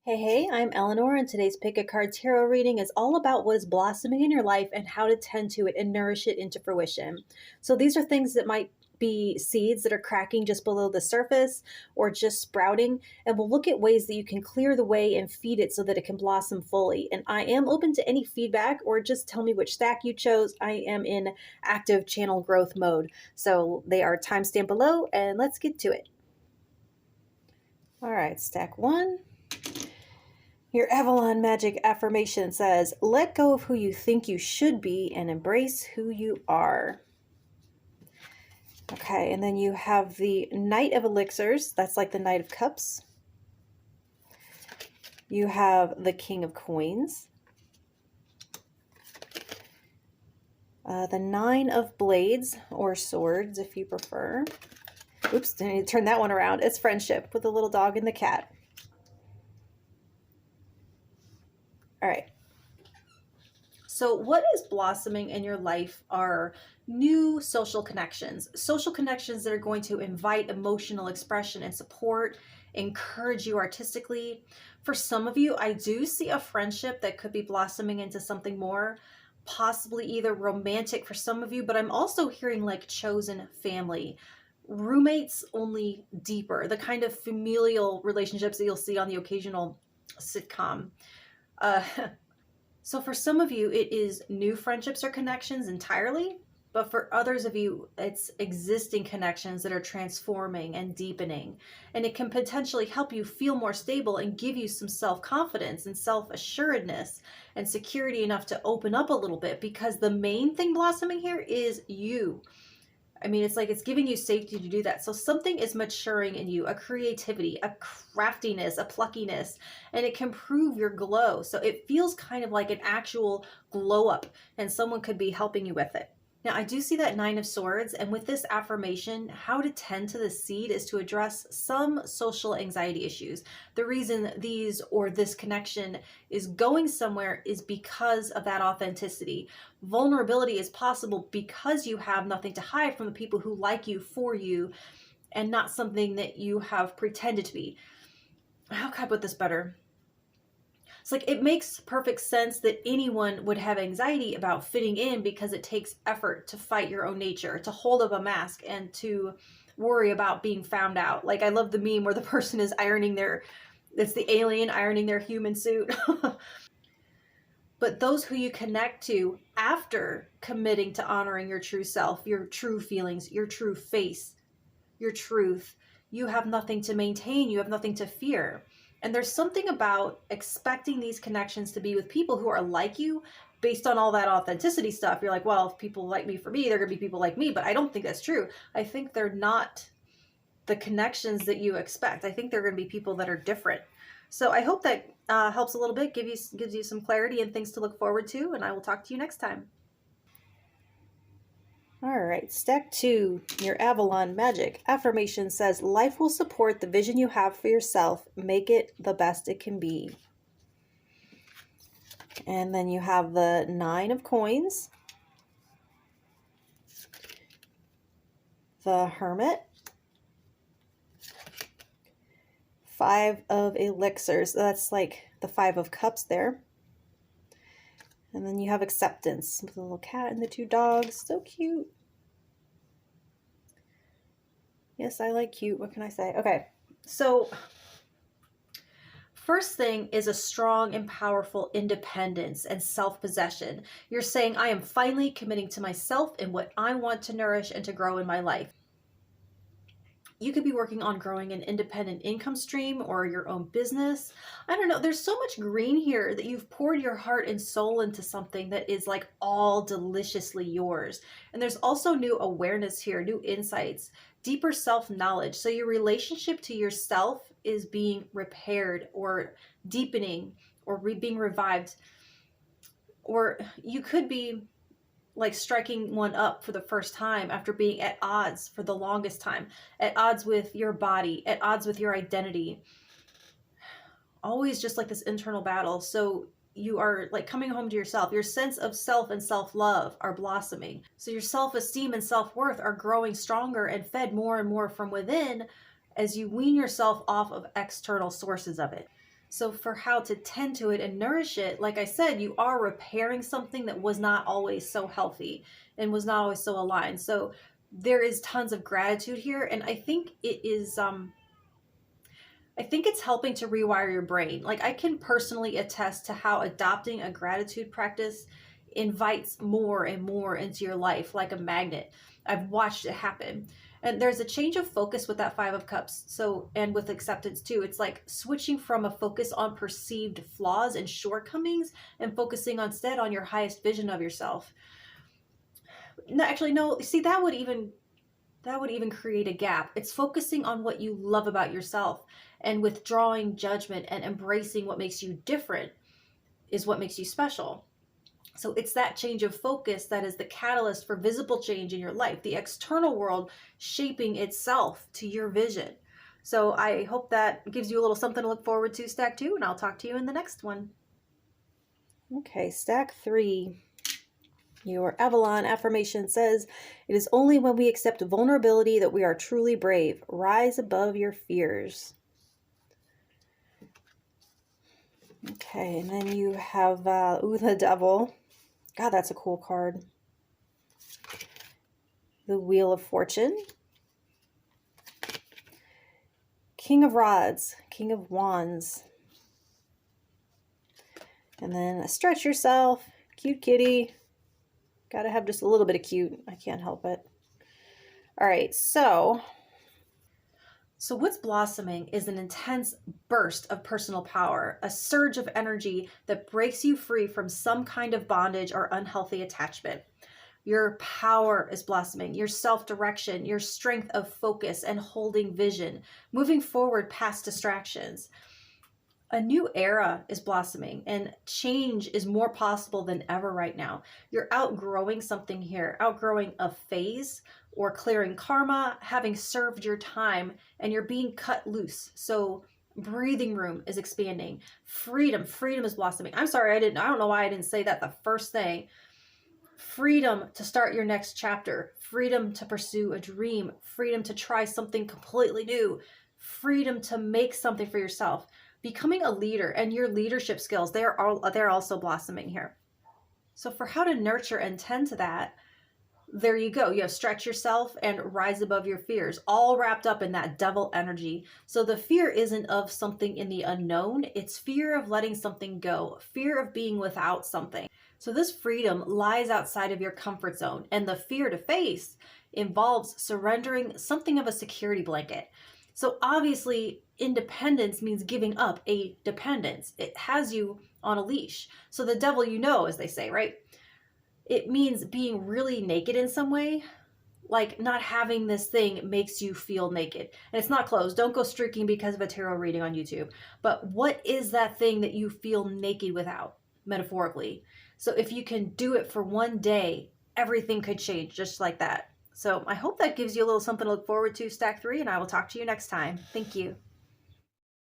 Hey, I'm Eleanor, and today's Pickacard tarot reading is all about what is blossoming in your life and how to tend to it and nourish it into fruition. So these are things that might be seeds that are cracking just below the surface or just sprouting, and we'll look at ways that you can clear the way and feed it so that it can blossom fully. And I am open to any feedback or just tell me which stack you chose. I am in active channel growth mode. So they are timestamped below, and let's get to it. All right, stack one. Your Avalon magic affirmation says, let go of who you think you should be and embrace who you are. Okay, and then you have the Knight of Elixirs. That's like the Knight of Cups. You have the King of Coins. The Nine of Blades, or Swords if you prefer. Oops, I need to turn that one around. It's Friendship with the little dog and the cat. All right. So what is blossoming in your life are new social connections that are going to invite emotional expression and support, encourage you artistically. For some of you, I do see a friendship that could be blossoming into something more, possibly either romantic for some of you, but I'm also hearing like chosen family. Roommates, only deeper, the kind of familial relationships that you'll see on the occasional sitcom. So for some of you, it is new friendships or connections entirely, but for others of you, it's existing connections that are transforming and deepening. And it can potentially help you feel more stable and give you some self-confidence and self-assuredness and security enough to open up a little bit, because the main thing blossoming here is you. I mean, it's like it's giving you safety to do that. So something is maturing in you, a creativity, a craftiness, a pluckiness, and it can prove your glow. So it feels kind of like an actual glow up, and someone could be helping you with it. Now, I do see that Nine of Swords, and with this affirmation, how to tend to the seed is to address some social anxiety issues. The reason these or this connection is going somewhere is because of that authenticity. Vulnerability is possible because you have nothing to hide from the people who like you for you, and not something that you have pretended to be. How can I put this better? It's like it makes perfect sense that anyone would have anxiety about fitting in, because it takes effort to fight your own nature, to hold up a mask, and to worry about being found out. Like, I love the meme where the person is it's the alien ironing their human suit. But those who you connect to after committing to honoring your true self, your true feelings, your true face, your truth, you have nothing to maintain, you have nothing to fear. And there's something about expecting these connections to be with people who are like you based on all that authenticity stuff. You're like, well, if people like me for me, they're going to be people like me. But I don't think that's true. I think they're not the connections that you expect. I think they're going to be people that are different. So I hope that helps a little bit, gives you some clarity and things to look forward to. And I will talk to you next time. All right, stack two, your Avalon magic affirmation says, life will support the vision you have for yourself. Make it the best it can be. And then you have the Nine of Coins, the Hermit, Five of Elixirs. That's like the Five of Cups there. And then you have Acceptance with the little cat and the two dogs. So cute. Yes, I like cute. What can I say? Okay, so first thing is a strong and powerful independence and self-possession. You're saying, I am finally committing to myself and what I want to nourish and to grow in my life. You could be working on growing an independent income stream or your own business. I don't know. There's so much green here that you've poured your heart and soul into something that is like all deliciously yours. And there's also new awareness here, new insights, deeper self-knowledge. So your relationship to yourself is being repaired or deepening or being revived. Or you could be like striking one up for the first time after being at odds for the longest time, at odds with your body, at odds with your identity. Always just like this internal battle. So you are like coming home to yourself. Your sense of self and self-love are blossoming. So your self-esteem and self-worth are growing stronger and fed more and more from within as you wean yourself off of external sources of it. So for how to tend to it and nourish it, like I said, you are repairing something that was not always so healthy and was not always so aligned. So there is tons of gratitude here. And I think it's helping to rewire your brain. Like, I can personally attest to how adopting a gratitude practice invites more and more into your life like a magnet. I've watched it happen. And there's a change of focus with that 5 of Cups. So, and with acceptance too, it's like switching from a focus on perceived flaws and shortcomings and focusing instead on your highest vision of yourself. No, actually, no, see, that would even create a gap. It's focusing on what you love about yourself and withdrawing judgment and embracing what makes you different is what makes you special. So it's that change of focus that is the catalyst for visible change in your life, the external world shaping itself to your vision. So I hope that gives you a little something to look forward to, stack 2, and I'll talk to you in the next one. Okay, stack 3. Your Avalon affirmation says, "It is only when we accept vulnerability that we are truly brave. Rise above your fears." Okay, and then you have the Devil. God, that's a cool card. The Wheel of Fortune. King of Rods, King of Wands. And then Stretch Yourself, cute kitty. Gotta have just a little bit of cute. I can't help it. All right, so what's blossoming is an intense burst of personal power, a surge of energy that breaks you free from some kind of bondage or unhealthy attachment. Your power is blossoming, your self-direction, your strength of focus and holding vision, moving forward past distractions. A new era is blossoming and change is more possible than ever right now. You're outgrowing something here, outgrowing a phase or clearing karma, having served your time, and you're being cut loose. So breathing room is expanding. Freedom is blossoming. I'm sorry, I don't know why I didn't say that the first thing. Freedom to start your next chapter, freedom to pursue a dream, freedom to try something completely new, freedom to make something for yourself. Becoming a leader and your leadership skills, they're also blossoming here. So for how to nurture and tend to that, there you go. You have Stretch Yourself and Rise Above Your Fears, all wrapped up in that Devil energy. So the fear isn't of something in the unknown. It's fear of letting something go, fear of being without something. So this freedom lies outside of your comfort zone, and the fear to face involves surrendering something of a security blanket. So obviously, independence means giving up a dependence. It has you on a leash. So the devil, as they say, right? It means being really naked in some way. Like not having this thing makes you feel naked. And it's not clothes. Don't go streaking because of a tarot reading on YouTube. But what is that thing that you feel naked without, metaphorically? So if you can do it for one day, everything could change just like that. So I hope that gives you a little something to look forward to, stack 3, and I will talk to you next time. Thank you.